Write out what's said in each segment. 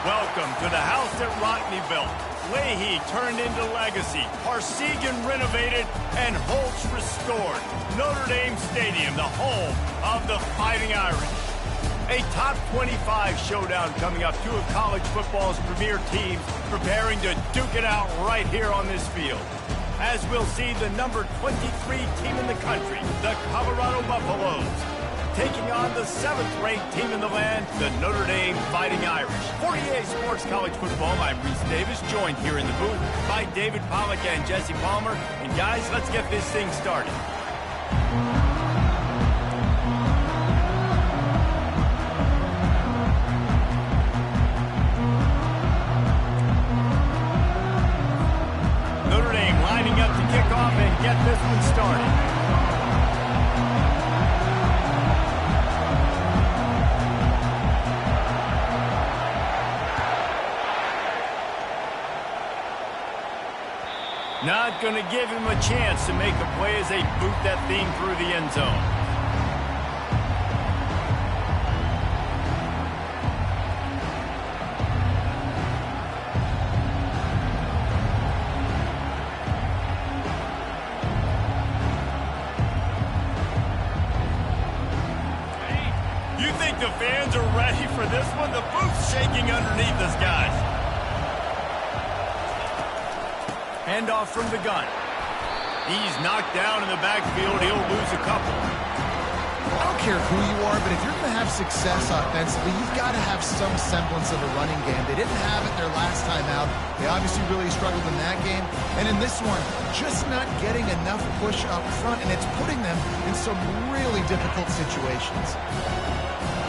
Welcome to the house that Rodney built. Leahy turned into legacy, Parsegan renovated, and Holtz restored. Notre Dame Stadium, the home of the Fighting Irish. A top 25 showdown coming up. Two of college football's premier teams preparing to duke it out right here on this field. As we'll see the number 23 team in the country, the Colorado Buffaloes, taking on the 7th-ranked team in the land, the Notre Dame Fighting Irish. 48 Sports College Football, I'm Reese Davis, joined here in the booth by David Pollack and Jesse Palmer. And guys, let's get this thing started. Notre Dame lining up to kick off and get this one started. Not going to give him a chance to make a play as they boot that thing through the end zone. You think the fans are ready for this one? The booth's shaking underneath us, guys. Handoff from the gun. He's knocked down in the backfield. He'll lose a couple. I don't care who you are, but if you're going to have success offensively, you've got to have some semblance of a running game. They didn't have it their last time out. They obviously really struggled in that game. And in this one, just not getting enough push up front, and it's putting them in some really difficult situations.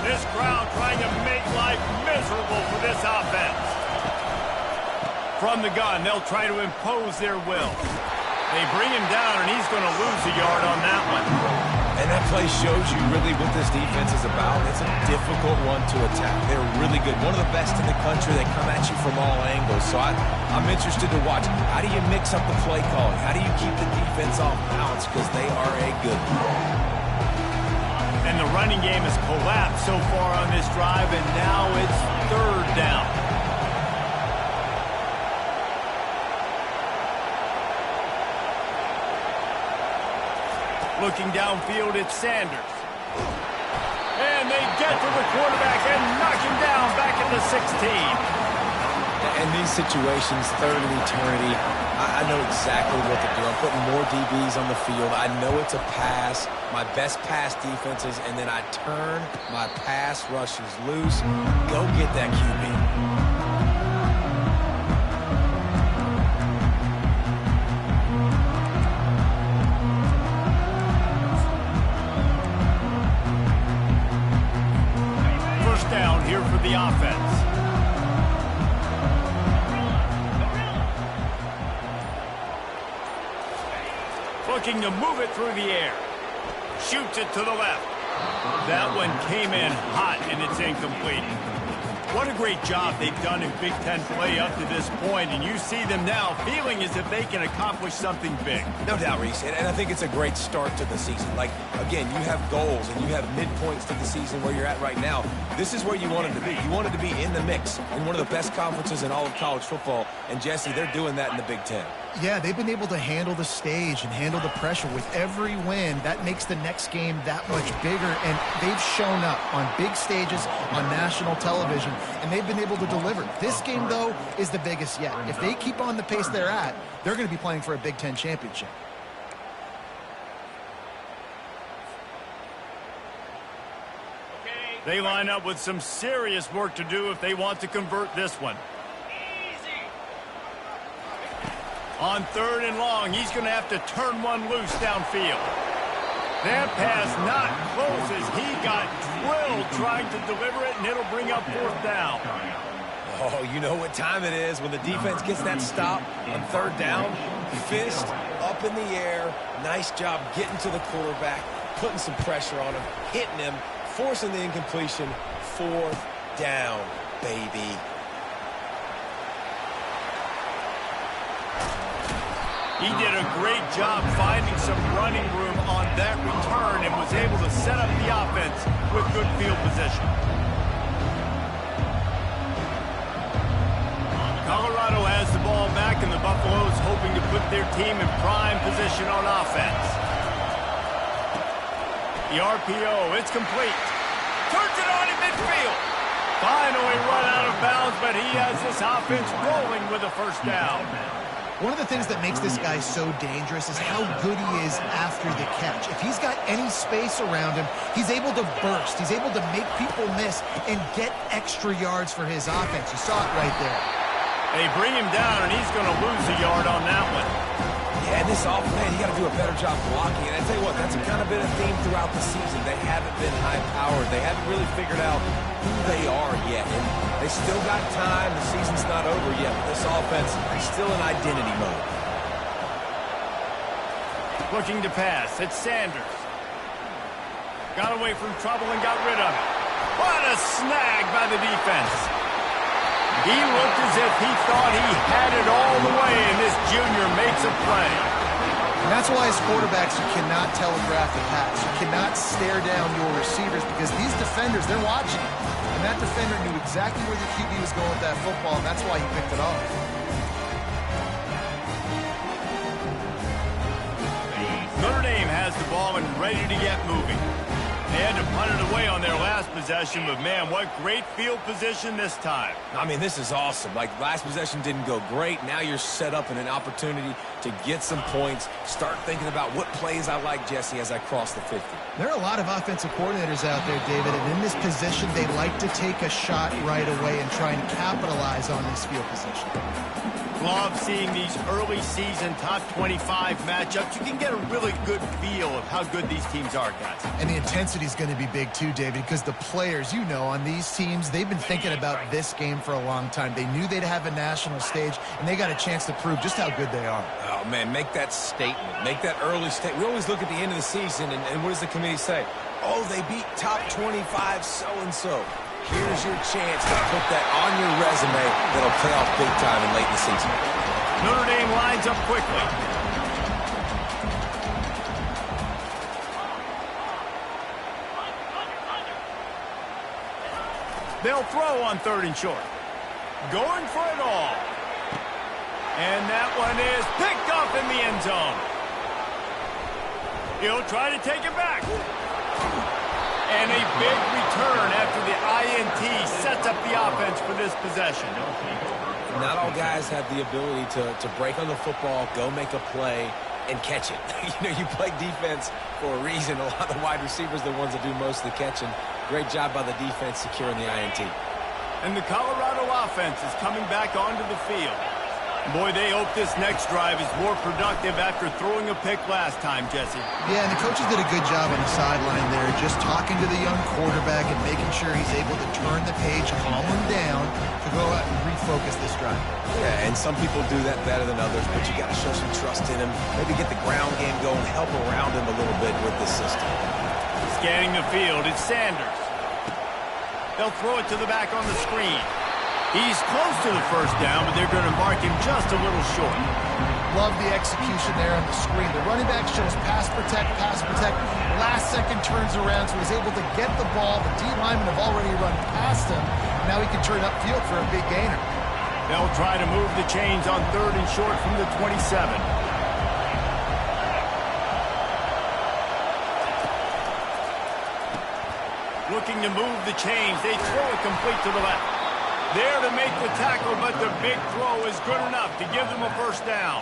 This crowd trying to make life miserable for this offense. From the gun, they'll try to impose their will. They bring him down, and he's going to lose a yard on that one. And that play shows you really what this defense is about. It's a difficult one to attack. They're really good. One of the best in the country. They come at you from all angles. So I'm interested to watch. How do you mix up the play calling? How do you keep the defense off balance? Because they are a good one. And the running game has collapsed so far on this drive, and now it's 3rd down. Looking downfield, it's Sanders. And they get to the quarterback and knock him down back at the 16. In these situations, 3rd and eternity, I know exactly what to do. I'm putting more DBs on the field. I know it's a pass, my best pass defenses, and then I turn my pass rushes loose. Go get that QB. Down here for the offense. Looking to move it through the air. Shoots it to the left. That one came in hot, and it's incomplete. What a great job they've done in Big Ten play up to this point, and you see them now feeling as if they can accomplish something big. No doubt, Reese, and I think it's a great start to the season. Like, again, you have goals and you have midpoints to the season where you're at right now. This is where you wanted to be. You wanted to be in the mix in one of the best conferences in all of college football, and Jesse, they're doing that in the Big Ten. Yeah, they've been able to handle the stage and handle the pressure. With every win, that makes the next game that much bigger, and they've shown up on big stages on national television, and they've been able to deliver. This game, though, is the biggest yet. If they keep on the pace they're at, they're going to be playing for a Big Ten championship. They line up with some serious work to do if they want to convert this one. On 3rd and long, he's going to have to turn one loose downfield. That pass not close as he got drilled trying to deliver it, and it'll bring up 4th down. Oh, you know what time it is when the defense gets that stop on 3rd down. Fist up in the air. Nice job getting to the quarterback, putting some pressure on him, hitting him, forcing the incompletion. 4th down, baby. He did a great job finding some running room on that return and was able to set up the offense with good field position. and the Buffaloes hoping to put their team in prime position on offense. The RPO, it's complete. Turns it on in midfield. Finally run out of bounds, but he has this offense rolling with a first down. One of the things that makes this guy so dangerous is how good he is after the catch. If he's got any space around him, he's able to burst. He's able to make people miss and get extra yards for his offense. You saw it right there. They bring him down, and he's going to lose a yard on that one. Yeah, and this offense, man, you got to do a better job blocking. And I tell you what, that's kind of been a theme throughout the season. They haven't been high-powered. They haven't really figured out who they are yet. And they still got time. The season's not over yet. But this offense is still in identity mode. Looking to pass. It's Sanders. Got away from trouble and got rid of it. What a snag by the defense. He looked as if he thought he had it all the way, and this junior makes a play. And that's why as quarterbacks, you cannot telegraph the pass. You cannot stare down your receivers because these defenders, they're watching. And that defender knew exactly where the QB was going with that football, and that's why he picked it off. Notre Dame has the ball and ready to get moving. They had to punt it away on their last possession, but man, what great field position this time. I mean, this is awesome. Like, last possession didn't go great. Now you're set up in an opportunity to get some points. Start thinking about what plays I like, Jesse, as I cross the 50. There are a lot of offensive coordinators out there, David, and in this position, they like to take a shot right away and try and capitalize on this field position. Love seeing these early season top 25 matchups. You can get a really good feel of how good these teams are, guys. And the intensity is going to be big too, David, because the players, you know, on these teams, they've been thinking about this game for a long time. They knew they'd have a national stage, and they got a chance to prove just how good they are. Oh, man, make that statement. Make that early statement. We always look at the end of the season, and what does the committee say? Oh, they beat top 25 so-and-so. Here's your chance to put that on your resume that'll pay off big time in late in the season. Notre Dame lines up quickly. They'll throw on 3rd and short. Going for it all. And that one is picked up in the end zone. He'll try to take it back. And a big return after the INT sets up the offense for this possession. Not all guys have the ability to break on the football, go make a play, and catch it. You know, you play defense for a reason. A lot of the wide receivers are the ones that do most of the catching. Great job by the defense securing the INT. And the Colorado offense is coming back onto the field. Boy, they hope this next drive is more productive after throwing a pick last time, Jesse. Yeah, and the coaches did a good job on the sideline there, just talking to the young quarterback and making sure he's able to turn the page, calm him down, to go out and refocus this drive. Yeah, and some people do that better than others, but you got to show some trust in him. Maybe get the ground game going, help around him a little bit with this system. Scanning the field, it's Sanders. They'll throw it to the back on the screen. He's close to the first down, but they're going to mark him just a little short. Love the execution there on the screen. The running back shows pass protect, pass protect. Last second turns around, so he's able to get the ball. The D linemen have already run past him. Now he can turn upfield for a big gainer. They'll try to move the chains on 3rd and short from the 27. Looking to move the chains. They throw it complete to the left. There to make the tackle, but the big throw is good enough to give them a first down.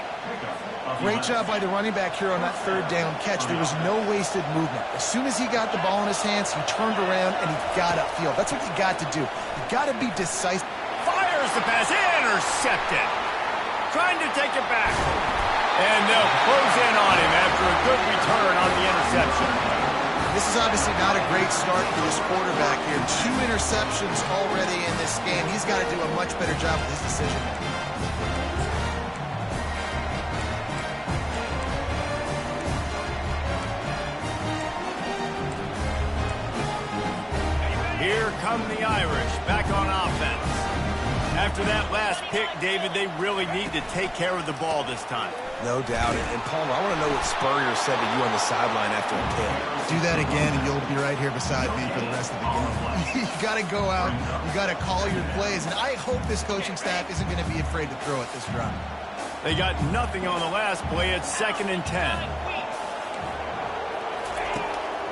Great job by the running back here on that 3rd down catch. There was no wasted movement. As soon as he got the ball in his hands, he turned around and he got upfield. That's what you got to do. You got to be decisive. Fires the pass, intercepted. Trying to take it back. And they'll close in on him after a good return on the interception. This is obviously not a great start for this quarterback here. 2 interceptions already in this game. He's got to do a much better job with his decision. Here come the Irish back on offense. After that last pick, David, they really need to take care of the ball this time. No doubt. And Palmer, I want to know what Spurrier said to you on the sideline after a pick. Do that again, and you'll be right here beside me for the rest of the game. You got to go out. You got to call your plays. And I hope this coaching staff isn't going to be afraid to throw at this drive. They got nothing on the last play. It's 2nd and 10.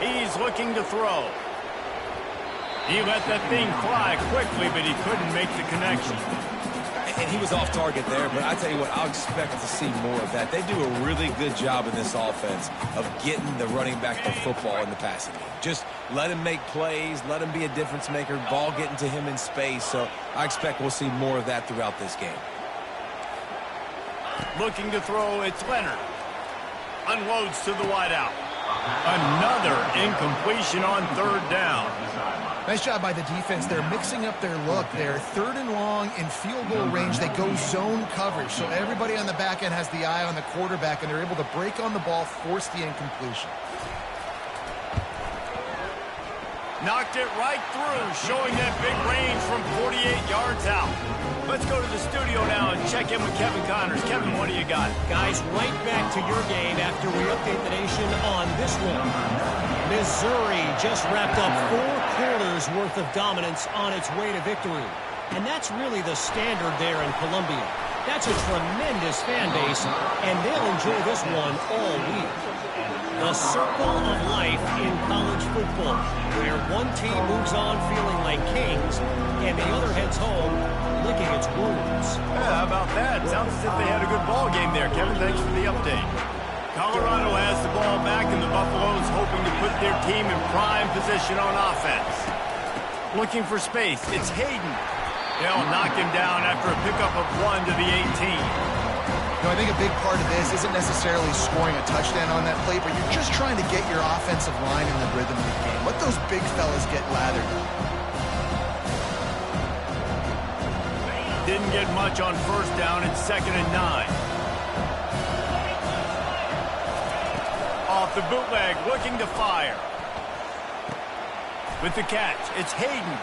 He's looking to throw. He let that thing fly quickly, but he couldn't make the connection. And he was off target there, but I tell you what, I'll expect to see more of that. They do a really good job in this offense of getting the running back the football in the passing game. Just let him make plays, let him be a difference maker, ball getting to him in space. So I expect we'll see more of that throughout this game. Looking to throw, it's Leonard. Unloads to the wideout. Another incompletion on 3rd down. Nice job by the defense. They're mixing up their look. They're 3rd and long in field goal range. They go zone coverage. So everybody on the back end has the eye on the quarterback, and they're able to break on the ball, force the incompletion. Knocked it right through, showing that big range from 48 yards out. Let's go to the studio now and check in with Kevin Connors. Kevin, what do you got? Guys, right back to your game after we update the nation on this one. Missouri just wrapped up 4 quarters worth of dominance on its way to victory. And that's really the standard there in Columbia. That's a tremendous fan base, and they'll enjoy this one all week. The circle of life in college football, where one team moves on feeling like kings, and the other heads home licking its wounds. Yeah, how about that? Sounds as if they had a good ball game there. Kevin, thanks for the update. Colorado has the ball back, and the Buffaloes hoping to put their team in prime position on offense. Looking for space. It's Hayden. They'll knock him down after a pickup of 1 to the 18. I think a big part of this isn't necessarily scoring a touchdown on that play, but you're just trying to get your offensive line in the rhythm of the game. Let those big fellas get lathered up. Didn't get much on 1st down. It's 2nd and 9. Off the bootleg, looking to fire. With the catch, it's Hayden.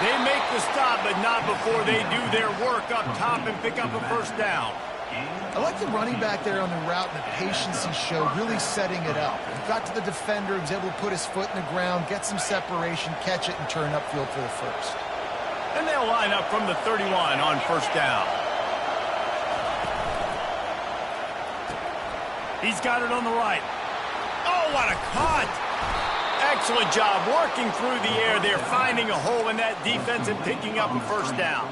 They make the stop, but not before they do their work up top and pick up a 1st down. I like the running back there on the route and the patience he showed, really setting it up. He got to the defender, he was able to put his foot in the ground, get some separation, catch it, and turn upfield for the 1st. And they'll line up from the 31 on 1st down. He's got it on the right. Oh, what a cut! Excellent job working through the air there, finding a hole in that defense and picking up a 1st down.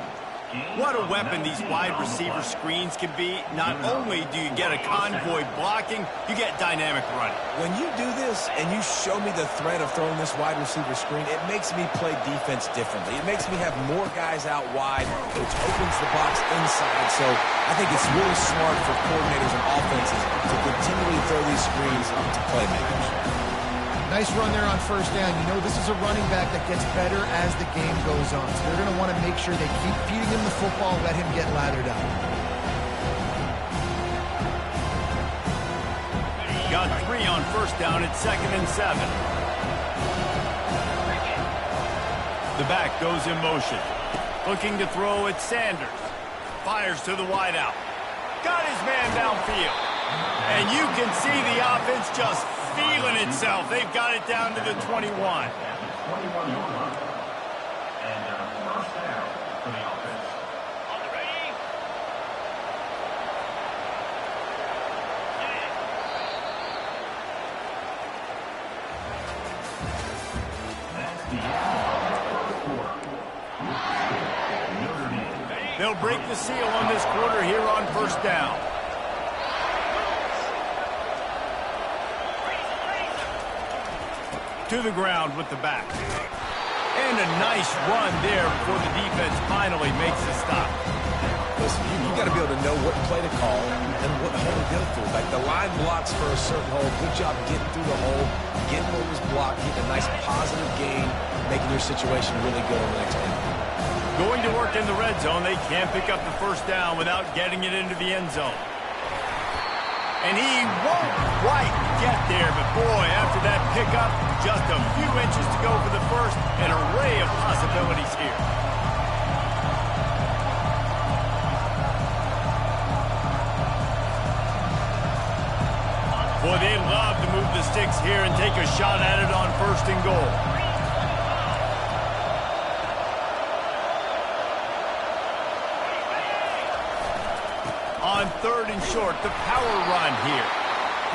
What a weapon these wide receiver screens can be. Not only do you get a convoy blocking, you get dynamic running. When you do this and you show me the threat of throwing this wide receiver screen, it makes me play defense differently. It makes me have more guys out wide, which opens the box inside. So I think it's really smart for coordinators and offenses to continually throw these screens to playmakers. Nice run there on 1st down. You know this is a running back that gets better as the game goes on. So they're going to want to make sure they keep feeding him the football, let him get lathered up. Got 3 on 1st down. It's 2nd and 7. The back goes in motion. Looking to throw, it's Sanders. Fires to the wideout. Got his man downfield. And you can see the offense just feeling itself. They've got it down to the 21. And 1st down for the offense. On the ready. That's the end of the 1st quarter. Notre Dame. They'll break the seal on this quarter here on 1st down. To the ground with the back. And a nice run there before the defense finally makes the stop. Listen, you got to be able to know what play to call and what hole to go through. Like the line blocks for a certain hole. Good job getting through the hole, getting what was blocked, getting a nice positive gain, making your situation really good on the next play. Going to work in the red zone, they can't pick up the 1st down without getting it into the end zone. And he won't quite get there, but boy, after that pickup, just a few inches to go for the 1st, an array of possibilities here. Boy, they love to move the sticks here and take a shot at it on 1st and goal. on 3rd and short. The power run here.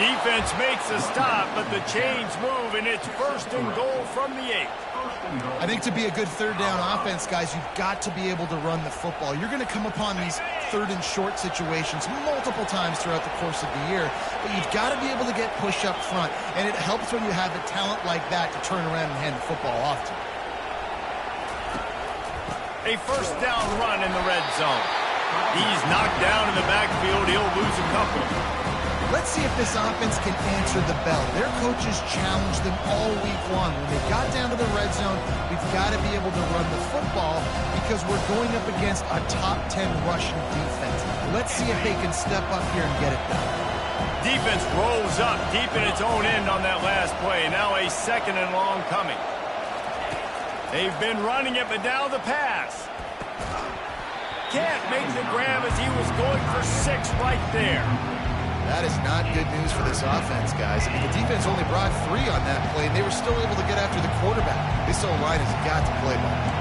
Defense makes a stop, but the chains move, and it's 1st and goal from the 8. I think to be a good 3rd down offense, guys, you've got to be able to run the football. You're going to come upon these 3rd and short situations multiple times throughout the course of the year, but you've got to be able to get push up front, and it helps when you have a talent like that to turn around and hand the football off to. A 1st down run in the red zone. He's knocked down in the backfield. He'll lose a couple. Let's see if this offense can answer the bell. Their coaches challenged them all week long. When they got down to the red zone, we've got to be able to run the football because we're going up against a top 10 rushing defense. Let's see if they can step up here and get it done. Defense rolls up deep in its own end on that last play. Now a 2nd and long coming. They've been running it, but now the pass. Can't make the grab as he was going for 6 right there. That is not good news for this offense, guys. I mean, the defense only brought 3 on that play, and they were still able to get after the quarterback. This O-line has got to play ball.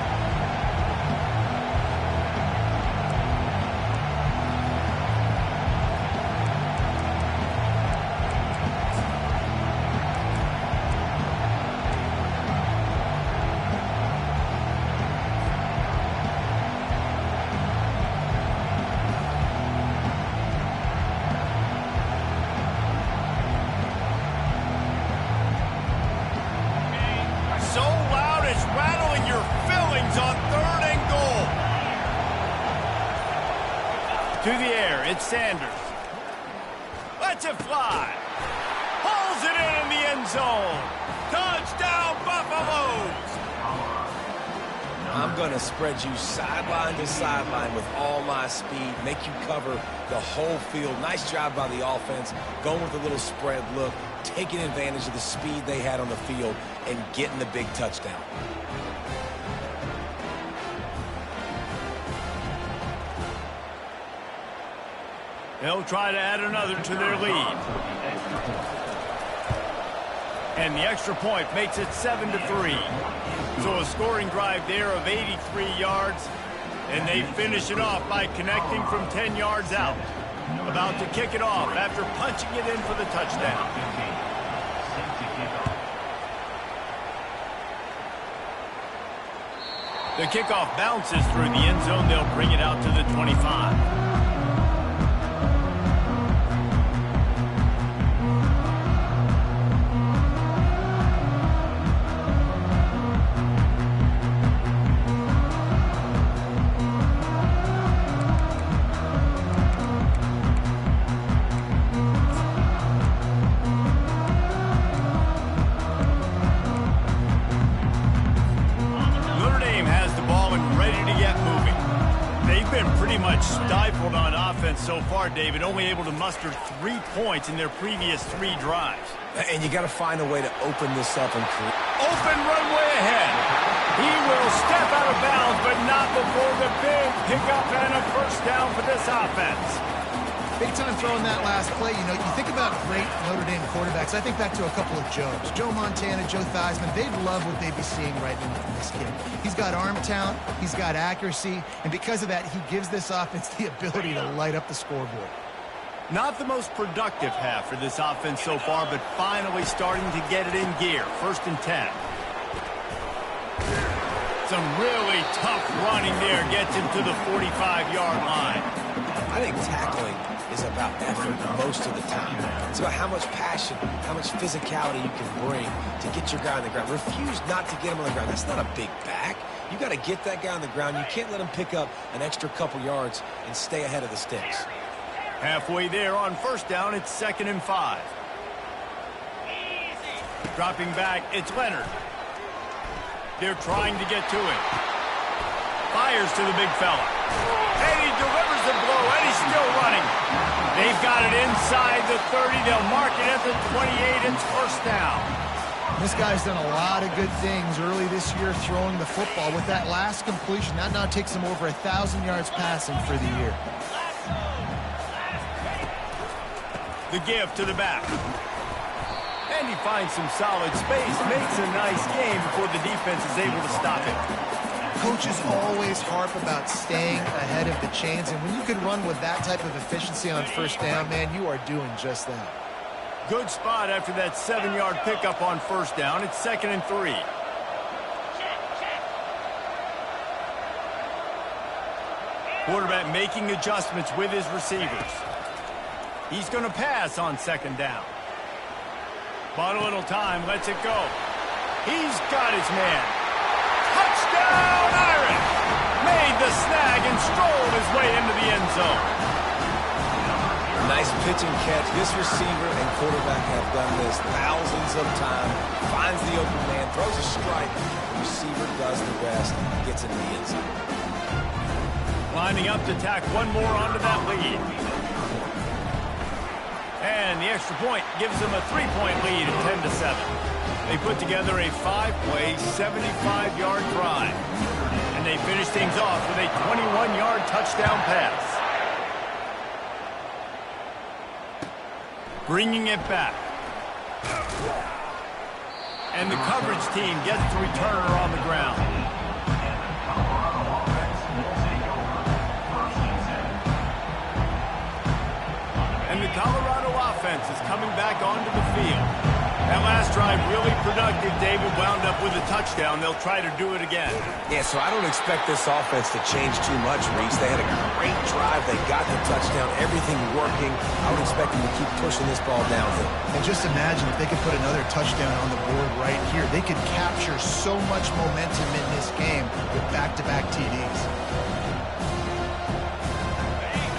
To the air, it's Sanders. Lets it fly. Pulls it in the end zone. Touchdown, Buffaloes! I'm going to spread you sideline to sideline with all my speed, make you cover the whole field. Nice job by the offense, going with a little spread look, taking advantage of the speed they had on the field, and getting the big touchdown. They'll try to add another to their lead. And the extra point makes it 7-3. So a scoring drive there of 83 yards. And they finish it off by connecting from 10 yards out. About to kick it off after punching it in for the touchdown. The kickoff bounces through the end zone. They'll bring it out to the 25. Stifled on offense so far, David, only able to muster 3 points in their previous 3 drives. And you got to find a way to open this up and create. Open runway ahead. He will step out of bounds, but not before the big pickup and a 1st down for this offense. Big time throwing that last play. You know, you think about great Notre Dame quarterbacks. I think back to a couple of Joes. Joe Montana, Joe Theismann. They'd love what they'd be seeing right now from this kid. He's got arm talent. He's got accuracy. And because of that, he gives this offense the ability to light up the scoreboard. Not the most productive half for this offense so far, but finally starting to get it in gear. 1st and 10. Some really tough running there gets him to the 45-yard line. I think tackling is about effort most of the time. It's about how much passion, how much physicality you can bring to get your guy on the ground. Refuse not to get him on the ground. That's not a big back. You got to get that guy on the ground. You can't let him pick up an extra couple yards and stay ahead of the sticks. Halfway there on 1st down, it's 2nd and 5. Dropping back, it's Leonard. They're trying to get to him. Fires to the big fella. And he delivers the blow, and he's still running. They've got it inside the 30. They'll mark it at the 28. It's 1st down. This guy's done a lot of good things early this year throwing the football. With that last completion, that now takes him over 1,000 yards passing for the year. The give to the back. And he finds some solid space, makes a nice game before the defense is able to stop him. coaches always harp about staying ahead of the chains, and when you can run with that type of efficiency on first down, man, you are doing just that. Good spot after that 7-yard pickup on first down. It's 2nd and 3. Quarterback making adjustments with his receivers. He's going to pass on 2nd down. Bought a little time, lets it go. He's got his man. Touchdown, Irish! Made the snag and strolled his way into the end zone. Nice pitch and catch. This receiver and quarterback have done this thousands of times. Finds the open man, throws a strike. The receiver does the rest, gets into the end zone. Lining up to tack one more onto that lead. And the extra point gives them a 3-point lead at 10-7. They put together a 5-play, 75-yard drive. And they finish things off with a 21-yard touchdown pass. Bringing it back. And the coverage team gets the returner on the ground. And the Colorado offense is coming back onto the field. That last drive really productive. David wound up with a touchdown. They'll try to do it again. Yeah, so I don't expect this offense to change too much, Reese. They had a great drive. They got the touchdown. Everything working. I would expect them to keep pushing this ball downhill. And just imagine if they could put another touchdown on the board right here. They could capture so much momentum in this game with back-to-back TDs.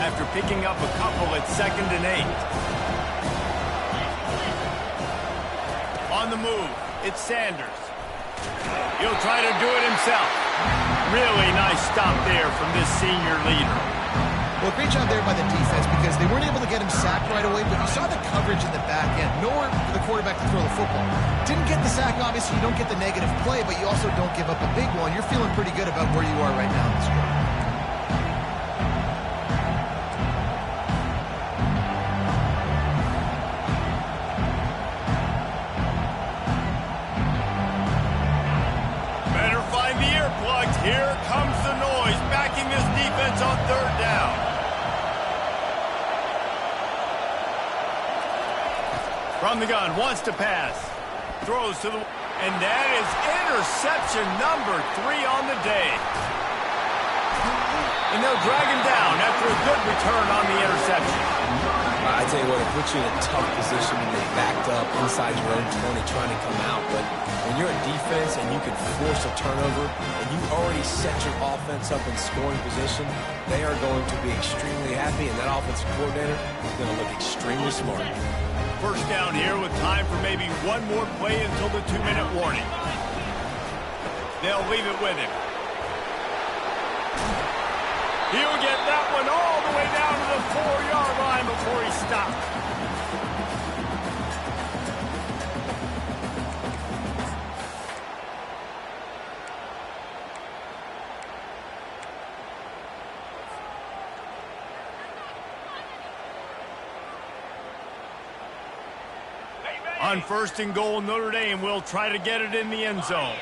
After picking up a couple at 2nd and 8. On the move, it's Sanders. He'll try to do it himself. Really nice stop there from this senior leader. Well, great job there by the defense because they weren't able to get him sacked right away, but you saw the coverage in the back end. Nowhere for the quarterback to throw the football. Didn't get the sack, obviously. You don't get the negative play, but you also don't give up a big one. You're feeling pretty good about where you are right now in this game. Here comes the noise, backing this defense on 3rd down. From the gun, wants to pass. Throws to the... And that is interception number 3 on the day. And they'll drag him down after a good return on the interception. I tell you what, it puts you in a tough position when you're backed up inside your own 20 trying to come out. But when you're a defense and you can force a turnover and you already set your offense up in scoring position, they are going to be extremely happy, and that offensive coordinator is going to look extremely smart. First down here with time for maybe one more play until the 2-minute warning. They'll leave it with him. He'll get that one all the way down to the 4-yard line before he stops. On 1st and goal, Notre Dame will try to get it in the end zone.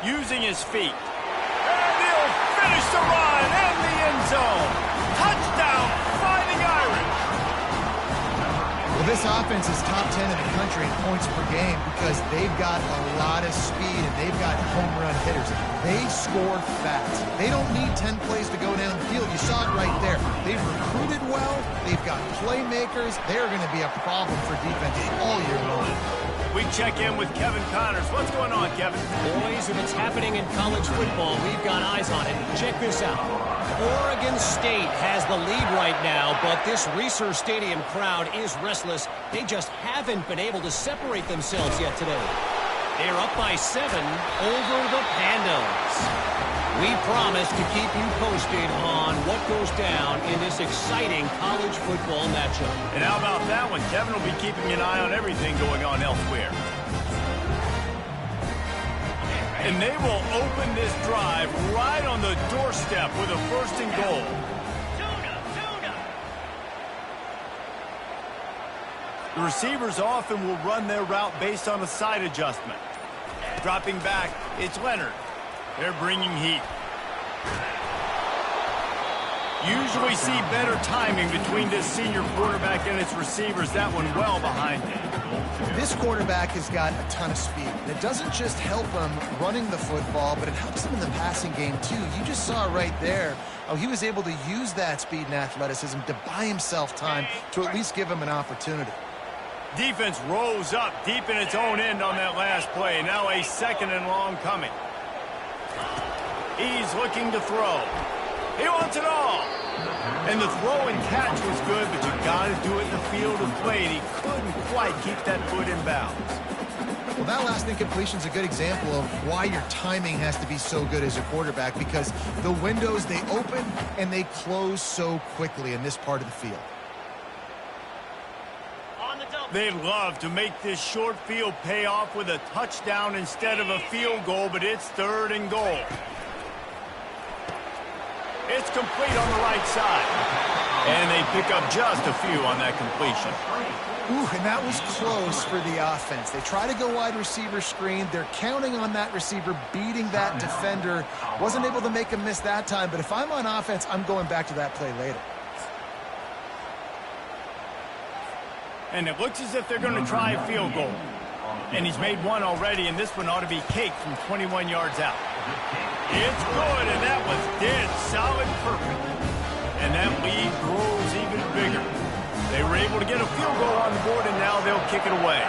Using his feet. And he'll finish the run in the end zone. Touchdown, Fighting Irish. Well, this offense is top 10 in the country in points per game because they've got a lot of speed and they've got home run hitters. They score fast. They don't need 10 plays to go down the field. You saw it right there. They've recruited well. They've got playmakers. They're going to be a problem for defenses all year long. We check in with Kevin Connors. What's going on, Kevin? Boys, if it's happening in college football, we've got eyes on it. Check this out. Oregon State has the lead right now, but this Reser Stadium crowd is restless. They just haven't been able to separate themselves yet today. They're up by 7 over the Pandas. We promise to keep you posted on what goes down in this exciting college football matchup. And how about that one? Kevin will be keeping an eye on everything going on elsewhere. And they will open this drive right on the doorstep with a 1st and goal. The receivers often will run their route based on a side adjustment. Dropping back, it's Leonard. They're bringing heat. Usually see better timing between this senior quarterback and its receivers. That one well behind him. This quarterback has got a ton of speed. And it doesn't just help him running the football, but it helps him in the passing game too. You just saw right there how he was able to use that speed and athleticism to buy himself time to at least give him an opportunity. Defense rose up deep in its own end on that last play. Now a 2nd and long coming. He's looking to throw. He wants it all. And the throw and catch was good, but you got to do it in the field of play, and he couldn't quite keep that foot in bounds. Well, that last incompletion is a good example of why your timing has to be so good as a quarterback, because the windows, they open and they close so quickly in this part of the field. They'd love to make this short field pay off with a touchdown instead of a field goal, but it's 3rd and goal. It's complete on the right side. And they pick up just a few on that completion. Ooh, and that was close for the offense. They try to go wide receiver screen. They're counting on that receiver beating that defender. Wasn't able to make him miss that time, but if I'm on offense, I'm going back to that play later. And it looks as if they're going to try a field goal. And he's made one already, and this one ought to be caked from 21 yards out. It's good, and that was dead solid perfect. And that lead grows even bigger. They were able to get a field goal on the board, and now they'll kick it away.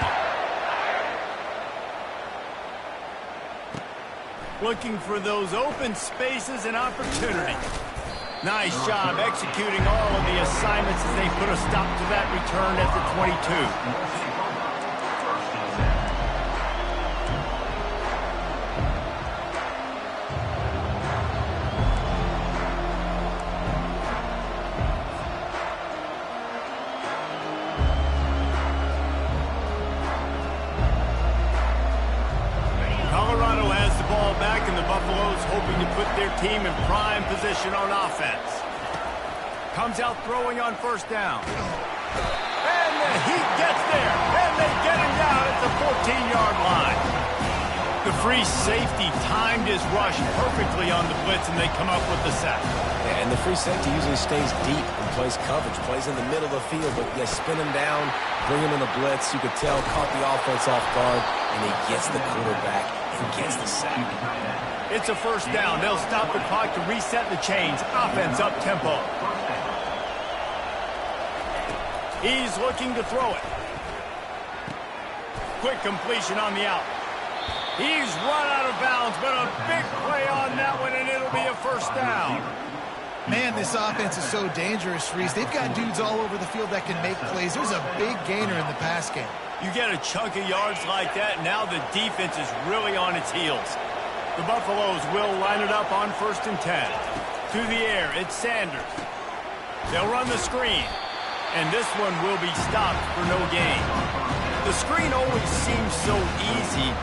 Looking for those open spaces and opportunity. Nice job executing all of the assignments as they put a stop to that return at the 22. Team in prime position on offense. Comes out throwing on 1st down. And the Heat gets there. And they get him down at the 14-yard line. The free safety timed his rush perfectly on the blitz, and they come up with the sack. Yeah, and the free safety usually stays deep and plays coverage, plays in the middle of the field, but you spin him down, bring him in the blitz. You could tell, caught the offense off guard, and he gets the quarterback and gets the sack. It's a 1st down. They'll stop the clock to reset the chains. Offense up tempo. He's looking to throw it. Quick completion on the out. He's run out of bounds, but a big play on that one, and it'll be a 1st down. Man, this offense is so dangerous, Reese. They've got dudes all over the field that can make plays. There's a big gainer in the pass game. You get a chunk of yards like that, now the defense is really on its heels. The Buffaloes will line it up on 1st and 10. To the air, it's Sanders. They'll run the screen. And this one will be stopped for no gain. The screen always seems so easy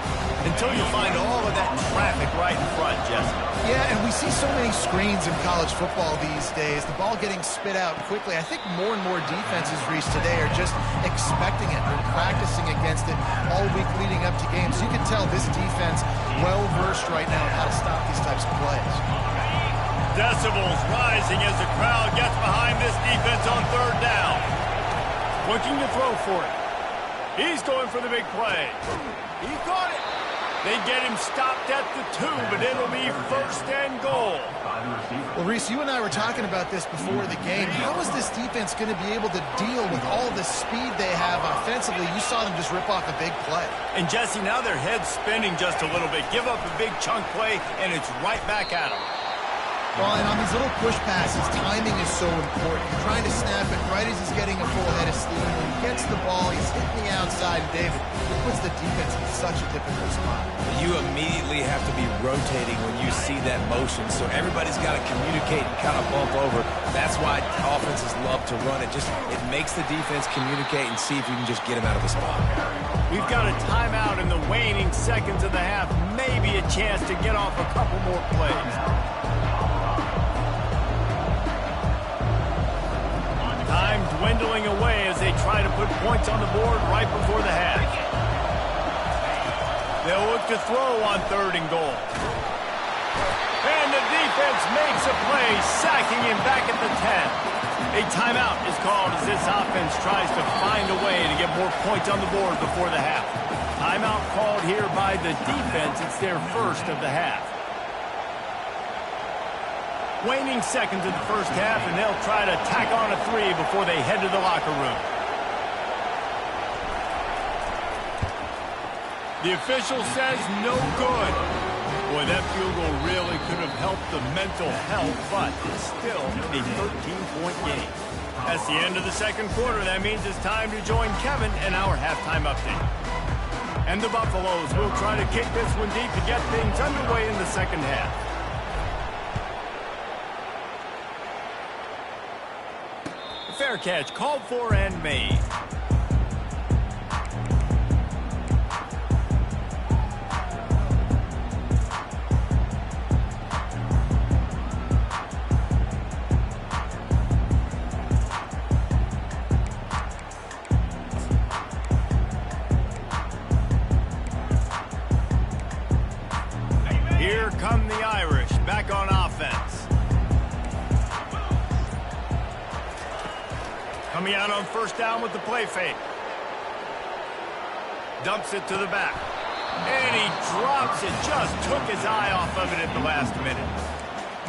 until you find all of that traffic right in front, Jesse. Yeah, and we see so many screens in college football these days. The ball getting spit out quickly. I think more and more defenses, Reese, today are just expecting it. They're practicing against it all week leading up to games. You can tell this defense well-versed right now on how to stop these types of plays. Decibels rising as the crowd gets behind this defense on 3rd down. Looking to throw for it. He's going for the big play. He caught it. They get him stopped at the 2, but it'll be 1st and goal. Well, Reese, you and I were talking about this before the game. How is this defense going to be able to deal with all the speed they have offensively? You saw them just rip off a big play. And, Jesse, now their head's spinning just a little bit. Give up a big chunk play, and it's right back at them. Well, and on these little push passes, timing is so important. You're trying to snap it right as he's getting a full head of steam. When he gets the ball, he's hitting the outside. And, David, it puts the defense in such a difficult spot. You immediately have to be rotating when you see that motion, so everybody's got to communicate and kind of bump over. That's why offenses love to run it. It makes the defense communicate and see if you can just get him out of the spot. We've got a timeout in the waning seconds of the half. Maybe a chance to get off a couple more plays. Time dwindling away as they try to put points on the board right before the half. They'll look to throw on 3rd and goal. And the defense makes a play, sacking him back at the 10. A timeout is called as this offense tries to find a way to get more points on the board before the half. Timeout called here by the defense. It's their first of the half. Waning seconds in the first half, and they'll try to tack on a 3 before they head to the locker room. The official says no good. Boy, that field goal really could have helped the mental health, but it's still a 13-point game. That's the end of the second quarter. That means it's time to join Kevin in our halftime update. And the Buffaloes will try to kick this one deep to get things underway in the second half. Fair catch called for and made. Here come the Irish back on offense. Coming out on 1st down with the play fake. Dumps it to the back. And he drops it. Just took his eye off of it at the last minute.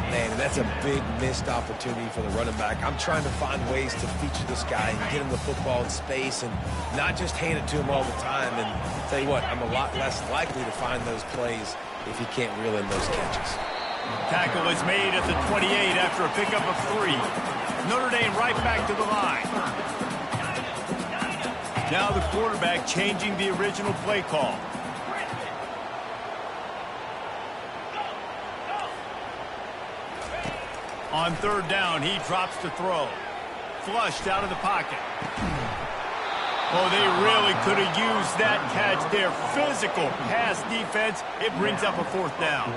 Man, that's a big missed opportunity for the running back. I'm trying to find ways to feature this guy and get him the football in space and not just hand it to him all the time. And I'll tell you what, I'm a lot less likely to find those plays if he can't reel in those catches. Tackle is made at the 28 after a pickup of 3. Notre Dame right back to the line. Now the quarterback changing the original play call. On 3rd down, he drops to throw. Flushed out of the pocket. Oh, they really could have used that catch there. Physical pass defense. It brings up a 4th down.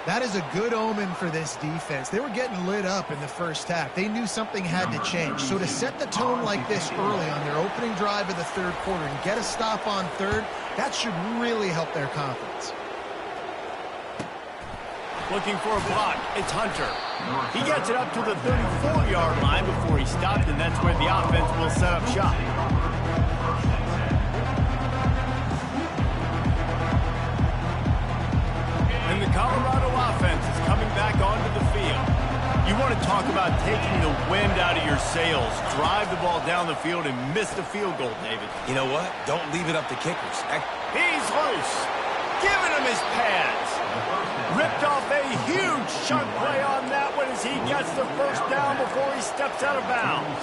That is a good omen for this defense. They were getting lit up in the first half. They knew something had to change. So to set the tone like this early on their opening drive of the 3rd quarter and get a stop on 3rd, that should really help their confidence. Looking for a block. It's Hunter. He gets it up to the 34-yard line before he stopped, and that's where the offense will set up shop. And the Colorado offense is coming back onto the field. You want to talk about taking the wind out of your sails. Drive the ball down the field and miss the field goal, David. You know what? Don't leave it up to kickers. He's loose. Giving him his pads. Ripped off a huge chunk play on that one as he gets the 1st down before he steps out of bounds.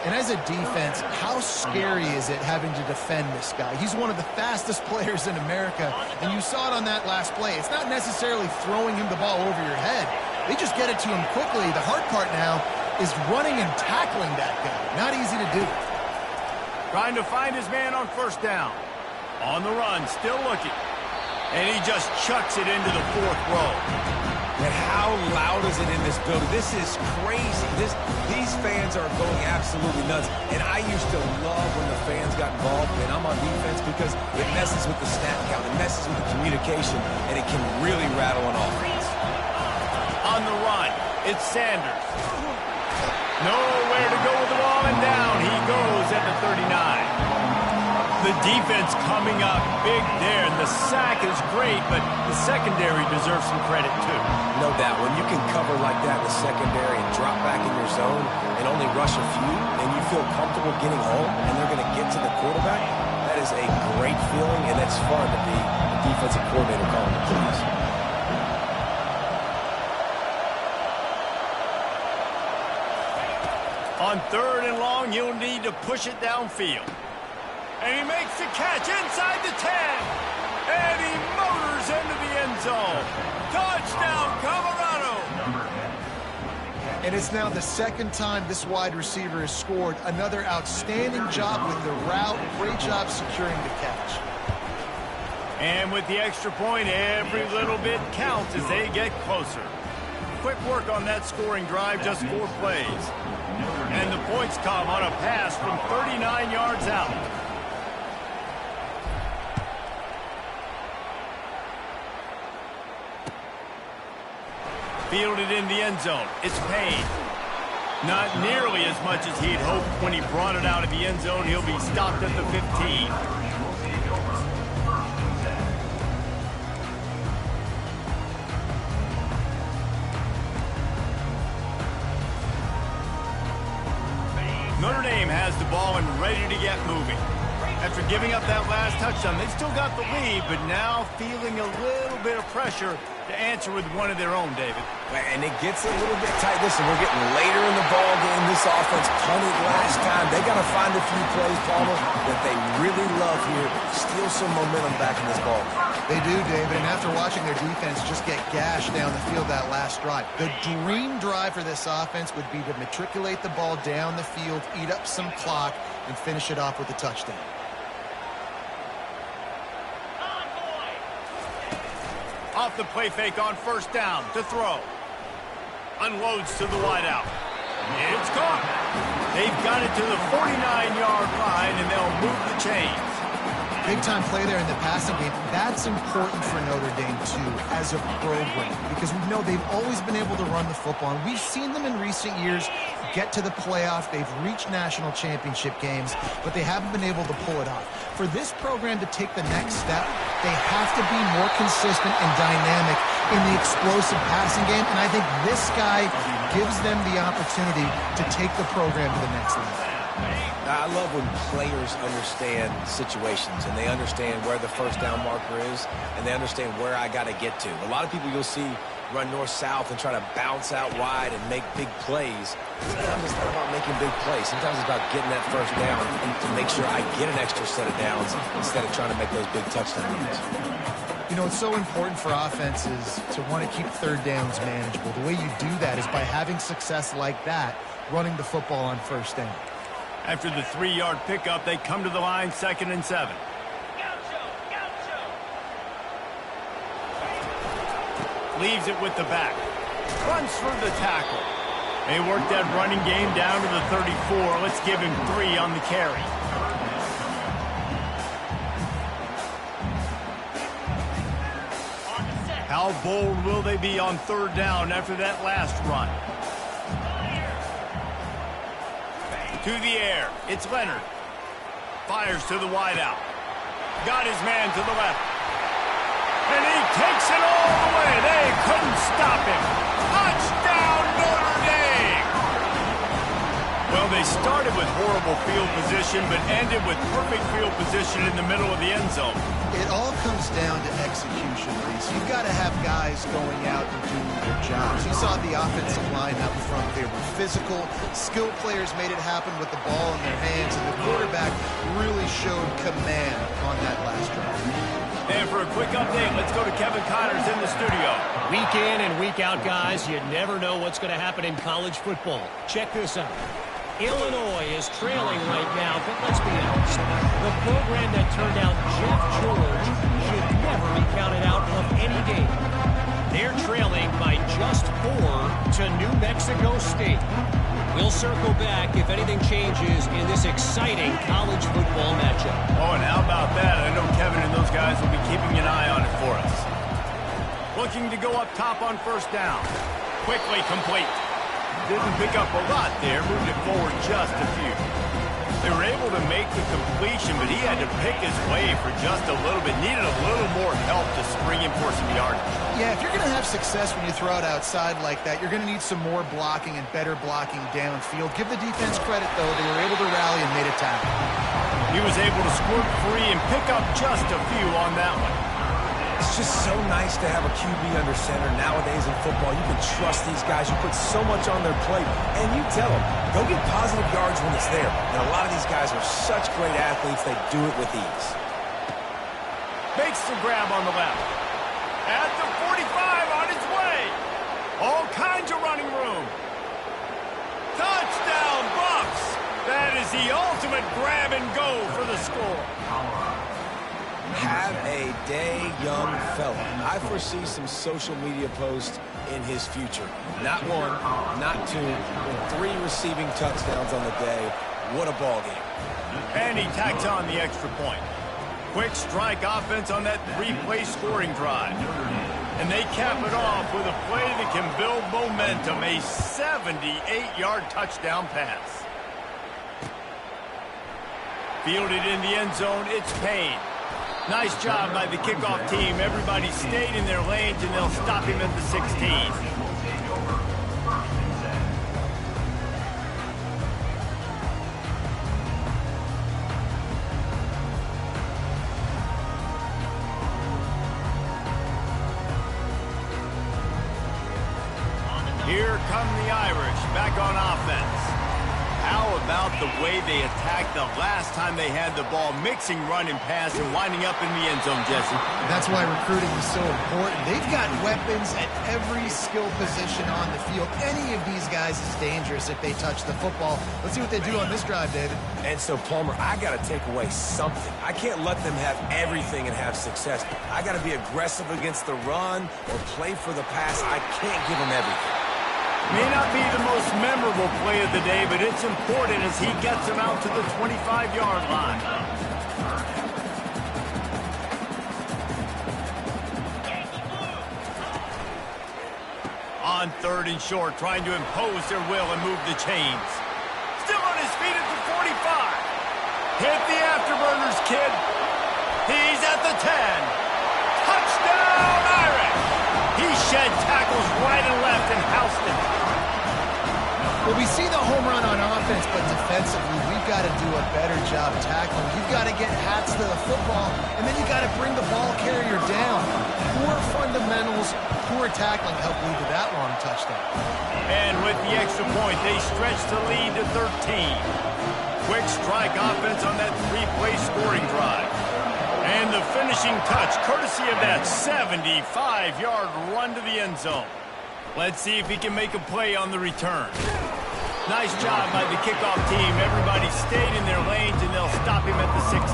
And as a defense, how scary is it having to defend this guy? He's one of the fastest players in America, and you saw it on that last play. It's not necessarily throwing him the ball over your head. They just get it to him quickly. The hard part now is running and tackling that guy. Not easy to do. Trying to find his man on 1st down. On the run, still looking. And he just chucks it into the 4th row. And how loud is it in this building? This is crazy. These fans are going absolutely nuts. And I used to love when the fans got involved and I'm on defense because it messes with the snap count. It messes with the communication, and it can really rattle an offense. On the run, it's Sanders. Nowhere to go with the ball, and down he goes at the 39. The defense coming up big there, and the sack is great, but the secondary deserves some credit too. No doubt. When you can cover like that in the secondary and drop back in your zone and only rush a few, and you feel comfortable getting home, and they're going to get to the quarterback, that is a great feeling, and it's fun to be a defensive coordinator calling the plays. On 3rd and long, you'll need to push it downfield. And he makes the catch inside the 10. And he motors into the end zone. Touchdown, Colorado. And it's now the 2nd time this wide receiver has scored. Another outstanding job with the route. Great job securing the catch. And with the extra point, every little bit counts as they get closer. Quick work on that scoring drive, just 4 plays. And the points come on a pass from 39 yards out. Fielded in the end zone. It's Payne. Not nearly as much as he'd hoped when he brought it out of the end zone. He'll be stopped at the 15. Notre Dame has the ball and ready to get moving. After giving up that last touchdown, they've still got the lead, but now feeling a little bit of pressure to answer with one of their own, David. And it gets a little bit tight. Listen, we're getting later in the ball game. This offense punted last time. They got to find a few plays, Palmer, that they really love here. Steal some momentum back in this ball. They do, David, and after watching their defense just get gashed down the field that last drive, the dream drive for this offense would be to matriculate the ball down the field, eat up some clock, and finish it off with a touchdown. Off the play fake on first down to throw. Unloads to the wideout. It's caught. They've got it to the 49-yard line, and they'll move the chains. Big-time play there in the passing game. That's important for Notre Dame, too, as a program, because we know they've always been able to run the football, and we've seen them in recent years get to the playoff. They've reached national championship games, but they haven't been able to pull it off. For this program to take the next step, they have to be more consistent and dynamic in the explosive passing game, and I think this guy gives them the opportunity to take the program to the next level. I love when players understand situations and they understand where the first down marker is and they understand where I got to get to. A lot of people you'll see run north-south and try to bounce out wide and make big plays. Sometimes it's not about making big plays. Sometimes it's about getting that first down to make sure I get an extra set of downs instead of trying to make those big touchdown runs. You know, it's so important for offenses to want to keep third downs manageable. The way you do that is by having success like that, running the football on first down. After the 3-yard pickup, they come to the line, 2nd and 7. Leaves it with the back. Runs through the tackle. They work that running game down to the 34. Let's give him 3 on the carry. How bold will they be on 3rd down after that last run? To the air. It's Leonard. Fires to the wideout. Got his man to the left. And he takes it all the way. They couldn't stop him. Touchdown, Notre Dame! Well, they started with horrible field position, but ended with perfect field position in the middle of the end zone. It all comes down to execution, Reese. You've got to have guys going out and doing their jobs. You saw the offensive line out front. They were physical. Skilled players made it happen with the ball in their hands, and the quarterback really showed command on that last drive. And for a quick update, let's go to Kevin Connors in the studio. Week in and week out, guys, you never know what's going to happen in college football. Check this out. Illinois is trailing right now, but let's be honest. The program that turned out Jeff George should never be counted out of any game. They're trailing by just 4 to New Mexico State. We'll circle back if anything changes in this exciting college football matchup. Oh, and how about that? I know Kevin and those guys will be keeping an eye on it for us. Looking to go up top on first down. Quickly complete. Didn't pick up a lot there, moved it forward just a few. They were able to make the completion, but he had to pick his way for just a little bit. Needed a little more help to spring him for some yardage. Yeah, if you're going to have success when you throw it outside like that, you're going to need some more blocking and better blocking downfield. Give the defense credit, though. They were able to rally and made a tackle. He was able to squirt free and pick up just a few on that one. It's just so nice to have a QB under center nowadays in football. You can trust these guys. You put so much on their plate, and you tell them, go get positive yards when it's there. And a lot of these guys are such great athletes, they do it with ease. Makes the grab on the left. At the 45 on its way. All kinds of running room. Touchdown, Bucks! That is the ultimate grab and go for the score. Have a day, young fella. I foresee some social media posts in his future. Not 1, not 2, but 3 receiving touchdowns on the day. What a ball game. And he tacks on the extra point. Quick strike offense on that 3-play scoring drive. And they cap it off with a play that can build momentum, a 78-yard touchdown pass. Fielded in the end zone, it's Payne. Nice job by the kickoff team. Everybody stayed in their lanes, and they'll stop him at the 16. Here come the Irish back on offense. How about the way they attacked the last time they had the ball, mixing run and pass and winding up in the end zone, Jesse? That's why recruiting is so important. They've got weapons at every skill position on the field. Any of these guys is dangerous if they touch the football. Let's see what they do on this drive, David. And so, Palmer, I got to take away something. I can't let them have everything and have success. I got to be aggressive against the run or play for the pass. I can't give them everything. May not be the most memorable play of the day, but it's important as he gets him out to the 25-yard line. On 3rd and short, trying to impose their will and move the chains. Still on his feet at the 45. Hit the afterburners, kid. He's at the 10. Touchdown, Irish! He shed tackles right and left and housed him. Well, we see the home run on offense, but defensively, we've got to do a better job tackling. You've got to get hats to the football, and then you got to bring the ball carrier down. Poor fundamentals, poor tackling helped lead to that long touchdown. And with the extra point, they stretch the lead to 13. Quick strike offense on that 3-play scoring drive. And the finishing touch, courtesy of that 75-yard run to the end zone. Let's see if he can make a play on the return. Nice job by the kickoff team. Everybody stayed in their lanes, and they'll stop him at the 16.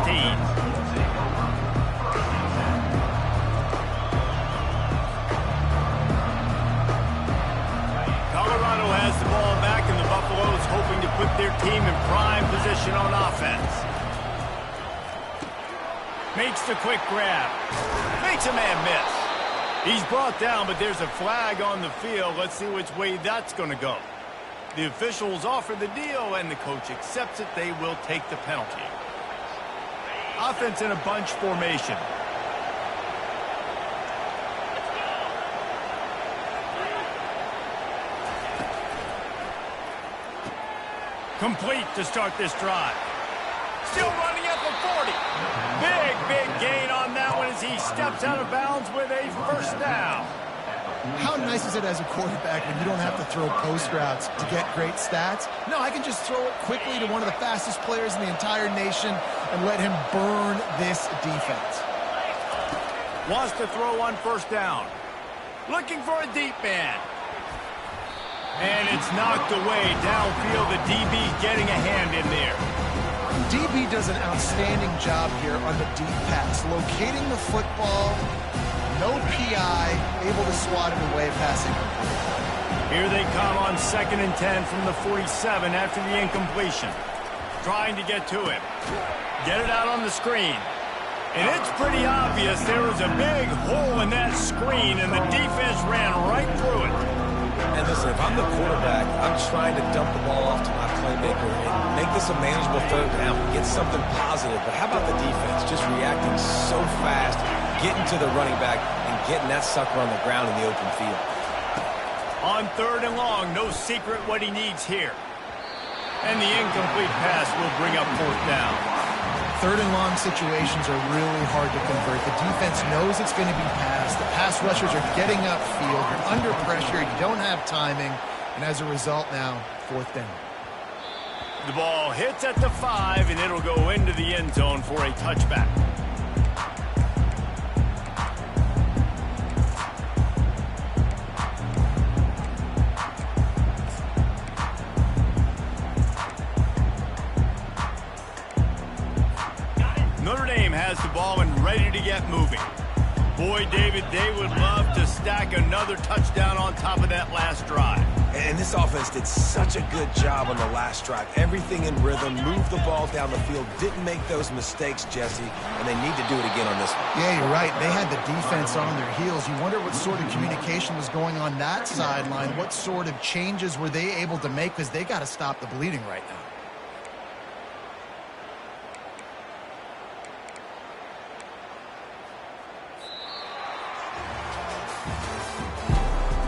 Colorado has the ball back, and the Buffaloes hoping to put their team in prime position on offense. Makes the quick grab. Makes a man miss. He's brought down, but there's a flag on the field. Let's see which way that's going to go. The officials offer the deal, and the coach accepts it. They will take the penalty. Offense in a bunch formation. Complete to start this drive. Still running at the 40. Big gain on that one as he steps out of bounds with a first down. How nice is it as a quarterback when you don't have to throw post routes to get great stats? No, I can just throw it quickly to one of the fastest players in the entire nation and let him burn this defense. Wants to throw on first down. Looking for a deep man. And it's knocked away downfield. The DB getting a hand in there. DB does an outstanding job here on the deep pass, locating the football, no PI, able to swat it away, passing. Here they come on 2nd and 10 from the 47 after the incompletion. Trying to get to him. Get it out on the screen. And it's pretty obvious there was a big hole in that screen, and the defense ran right through it. And listen, if I'm the quarterback, I'm trying to dump the ball off to my playmaker and make this a manageable 3rd down, get something positive. But how about the defense just reacting so fast, getting to the running back, and getting that sucker on the ground in the open field? On 3rd and long, no secret what he needs here. And the incomplete pass will bring up 4th down. 3rd and long situations are really hard to convert. The defense knows it's going to be passed. The pass rushers are getting upfield. You're under pressure. You don't have timing. And as a result now, 4th down. The ball hits at the 5, and it'll go into the end zone for a touchback. Notre Dame has the ball and ready to get moving. Boy, David, they would love to stack another touchdown on top of that last drive. And this offense did such a good job on the last drive. Everything in rhythm, moved the ball down the field, didn't make those mistakes, Jesse, and they need to do it again on this one. Yeah, you're right. They had the defense on their heels. You wonder what sort of communication was going on that sideline. What sort of changes were they able to make, because they got to stop the bleeding right now.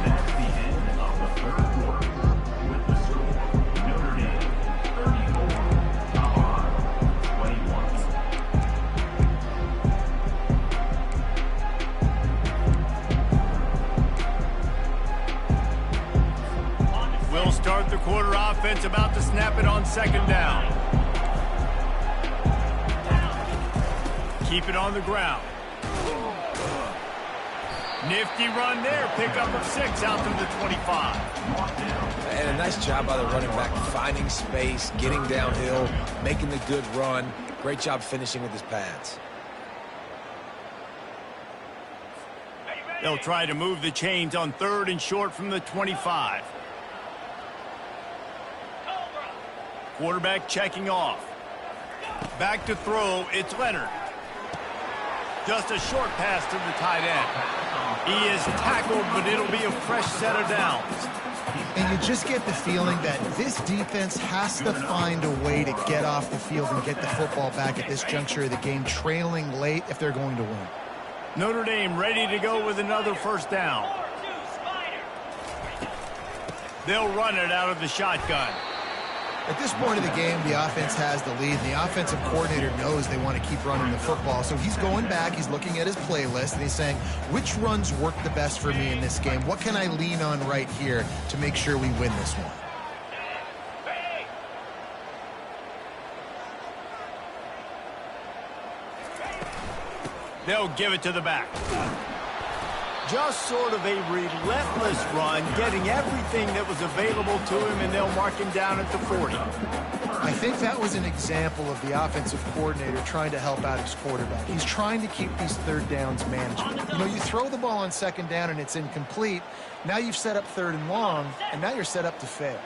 That's the end of the third quarter. With the score, Notre Dame 34, Colorado 21. We'll start the quarter offense, about to snap it on second down. Keep it on the ground. Nifty run there. Pickup of 6 out to the 25. And a nice job by the running back, finding space, getting downhill, making the good run. Great job finishing with his pads. They'll try to move the chains on 3rd and short from the 25. Quarterback checking off. Back to throw. It's Leonard. Just a short pass to the tight end. He is tackled, but it'll be a fresh set of downs. And you just get the feeling that this defense has to find a way to get off the field and get the football back at this juncture of the game, trailing late if they're going to win. Notre Dame ready to go with another first down. They'll run it out of the shotgun. At this point of the game, the offense has the lead, and the offensive coordinator knows they want to keep running the football. So he's going back, he's looking at his playlist, and he's saying, which runs work the best for me in this game? What can I lean on right here to make sure we win this one? They'll give it to the back. Just sort of a relentless run, getting everything that was available to him, and they'll mark him down at the 40. I think that was an example of the offensive coordinator trying to help out his quarterback. He's trying to keep these third downs manageable. You know, you throw the ball on second down and it's incomplete. Now you've set up 3rd and long, and now you're set up to fail.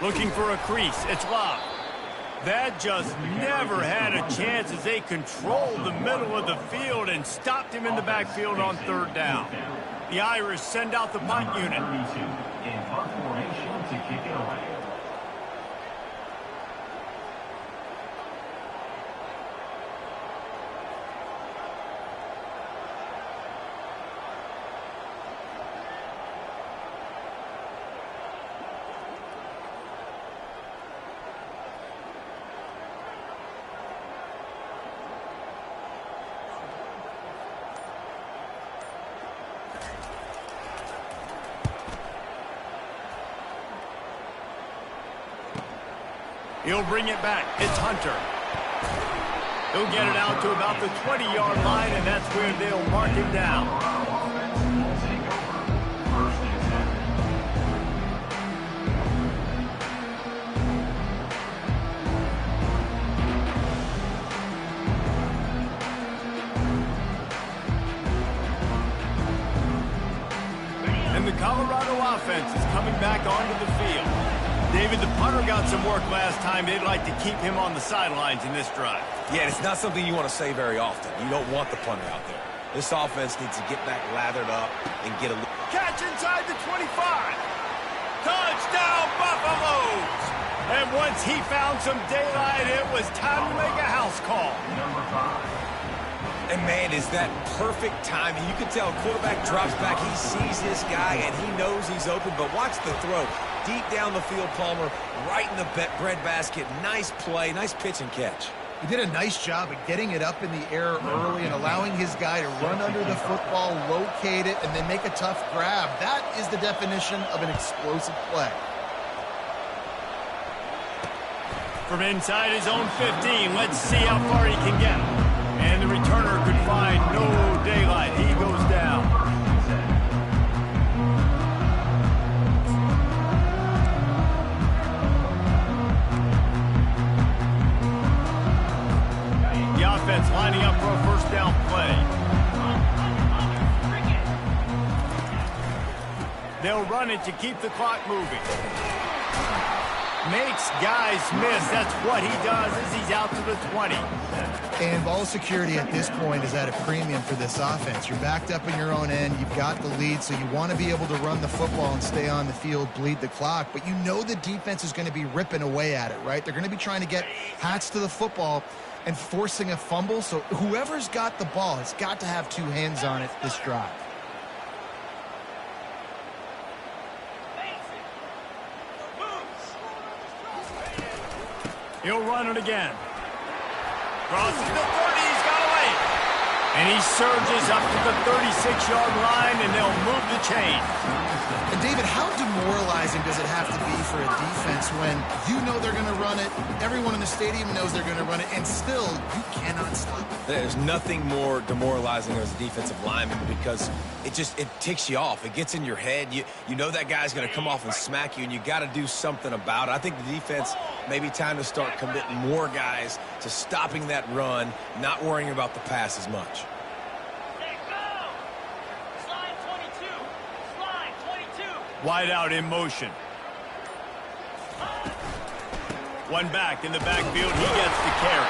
Looking for a crease. It's Love. That just never had a chance as they controlled the middle of the field and stopped him in the backfield on 3rd down. The Irish send out the punt unit. In punt formation to kick it away. He'll bring it back. It's Hunter. He'll get it out to about the 20-yard line, and that's where they'll mark him down. And the Colorado offense is coming back onto the field. David, the punter got some work last time. They'd like to keep him on the sidelines in this drive. Yeah, it's not something you want to say very often. You don't want the punter out there. This offense needs to get back lathered up and get a little... Catch inside the 25. Touchdown, Buffaloes! And once he found some daylight, it was time to make a house call. Number 5. And, man, is that perfect timing. You can tell quarterback drops back. He sees this guy, and he knows he's open. But watch the throw. Deep down the field, Palmer, right in the breadbasket. Nice play, nice pitch and catch. He did a nice job of getting it up in the air early and allowing his guy to run under the football, locate it, and then make a tough grab. That is the definition of an explosive play. From inside his own 15, let's see how far he can get. And the returner could find no daylight. He goes down. for a first down play. They'll run it to keep the clock moving. Makes guys miss. That's what he does as he's out to the 20. And ball security at this point is at a premium for this offense. You're backed up in your own end. You've got the lead, so you want to be able to run the football and stay on the field, bleed the clock. But you know the defense is going to be ripping away at it, right? They're going to be trying to get hats to the football and forcing a fumble. So whoever's got the ball has got to have two hands on it this drive. He'll run it again. Crosses the 30, he's got away. And he surges up to the 36-yard line, and they'll move the chain. And David, how demoralizing does it have to be for a defense when you know they're going to run it, everyone in the stadium knows they're going to run it, and still you cannot stop it? There's nothing more demoralizing as a defensive lineman because it ticks you off. It gets in your head. You know that guy's going to come off and smack you, and you got to do something about it. I think the defense may be time to start committing more guys to stopping that run, not worrying about the pass as much. Wide out in motion. One back in the backfield. He gets the carry.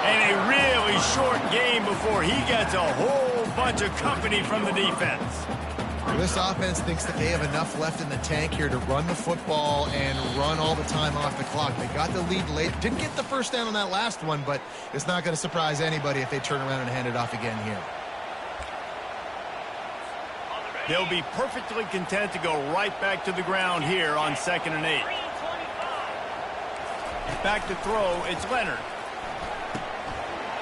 And a really short game before he gets a whole bunch of company from the defense. This offense thinks that they have enough left in the tank here to run the football and run all the time off the clock. They got the lead late. Didn't get the first down on that last one, but it's not going to surprise anybody if they turn around and hand it off again here. They'll be perfectly content to go right back to the ground here on 2nd and 8. Back to throw, it's Leonard.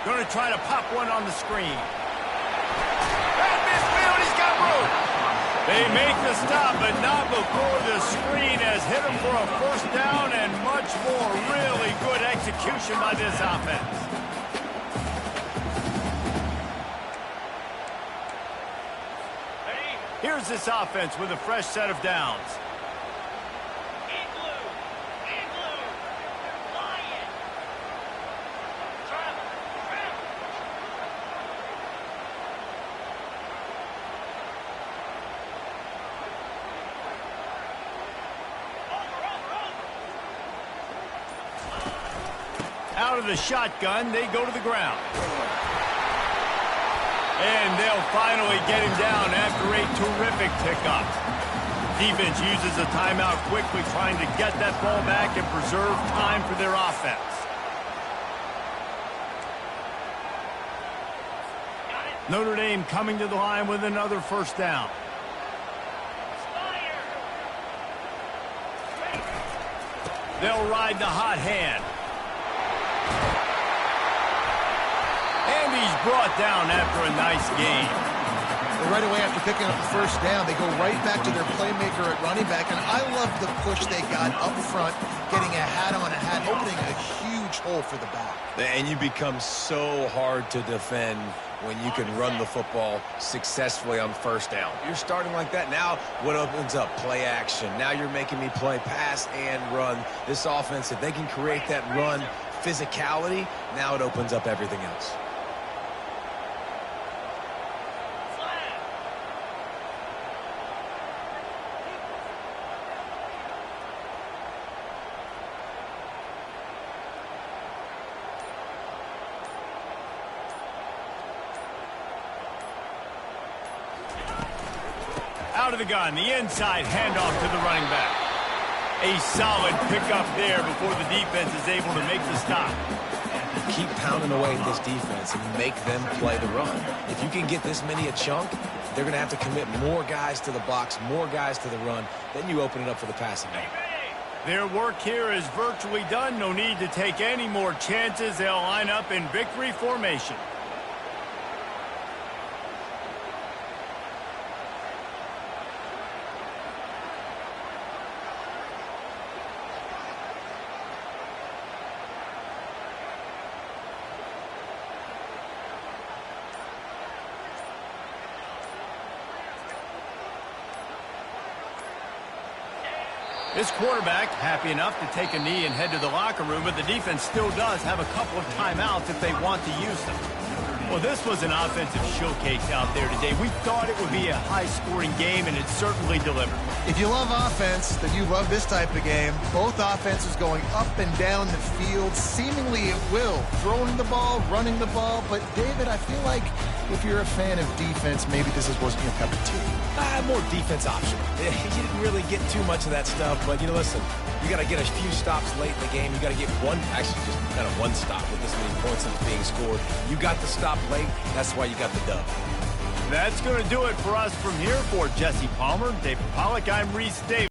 Going to try to pop one on the screen. That midfield, he's got room. They make the stop, but not before the screen has hit him for a first down and much more. Really good execution by this offense. Here's this offense with a fresh set of downs. Out of the shotgun, they go to the ground. And they'll finally get him down after a terrific pickup. Defense uses a timeout quickly, trying to get that ball back and preserve time for their offense. Notre Dame coming to the line with another first down. They'll ride the hot hand. And he's brought down after a nice game. Well, right away after picking up the first down, they go right back to their playmaker at running back. And I love the push they got up front, getting a hat on a hat, opening a huge hole for the back. And you become so hard to defend when you can run the football successfully on first down. You're starting like that. Now what opens up? Play action. Now you're making me play pass and run. This offense, if they can create that run physicality, now it opens up everything else. Out of the gun, the inside handoff to the running back. A solid pickup there before the defense is able to make the stop. Keep pounding away at this defense and make them play the run. If you can get this many a chunk, they're going to have to commit more guys to the box, more guys to the run. Then you open it up for the passing game. Their work here is virtually done. No need to take any more chances. They'll line up in victory formation. This quarterback happy enough to take a knee and head to the locker room, but the defense still does have a couple of timeouts if they want to use them. Well, this was an offensive showcase out there today. We thought it would be a high-scoring game, and it certainly delivered. If you love offense, then you love this type of game. Both offenses going up and down the field, seemingly at will. Throwing the ball, running the ball. But, David, I feel like if you're a fan of defense, maybe this wasn't your cup of tea. More defense optional. You didn't really get too much of that stuff, but, listen, you got to get a few stops late in the game. You got to get just kind of one stop with this many points that's being scored. You got the stop late. That's why you got the dub. That's going to do it for us from here. For Jesse Palmer, David Pollack, I'm Reese Davis.